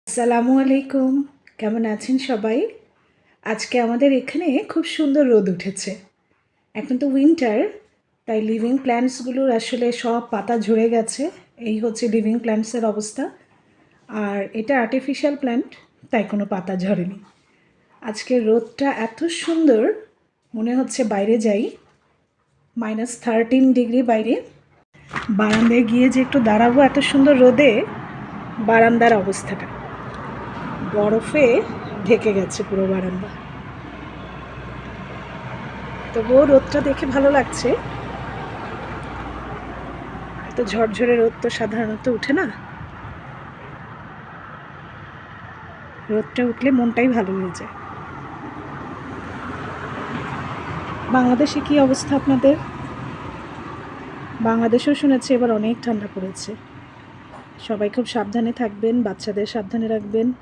আসসালামু আলাইকুম। কেমন আছেন সবাই? আজকে আমাদের এখানে খুব সুন্দর রোদ উঠেছে। এখন তো উইন্টার, তাই লিভিং প্ল্যান্টসগুলোর আসলে সব পাতা ঝরে গেছে। এই হচ্ছে লিভিং প্ল্যান্টসের অবস্থা। আর এটা আর্টিফিশিয়াল প্ল্যান্ট, তাই কোনো পাতা ঝরেনি। আজকের রোদটা এত সুন্দর, মনে হচ্ছে বাইরে যাই। -13 ডিগ্রি বাইরে। বারান্দায় গিয়ে যে একটু দাঁড়াবো এত সুন্দর রোদে, বারান্দার অবস্থাটা বরফে ঢেকে গেছে পুরো বারান্দা। তবুও রোদটা দেখে ভালো লাগছে। এত ঝরঝরে রোদ তো সাধারণত উঠে না। রোদটা উঠলে মনটাই ভালো হয়ে যায়। বাংলাদেশে কি অবস্থা আপনাদের? বাংলাদেশেও শুনেছি এবার অনেক ঠান্ডা পড়েছে। সবাই খুব সাবধানে থাকবেন, বাচ্চাদের সাবধানে রাখবেন।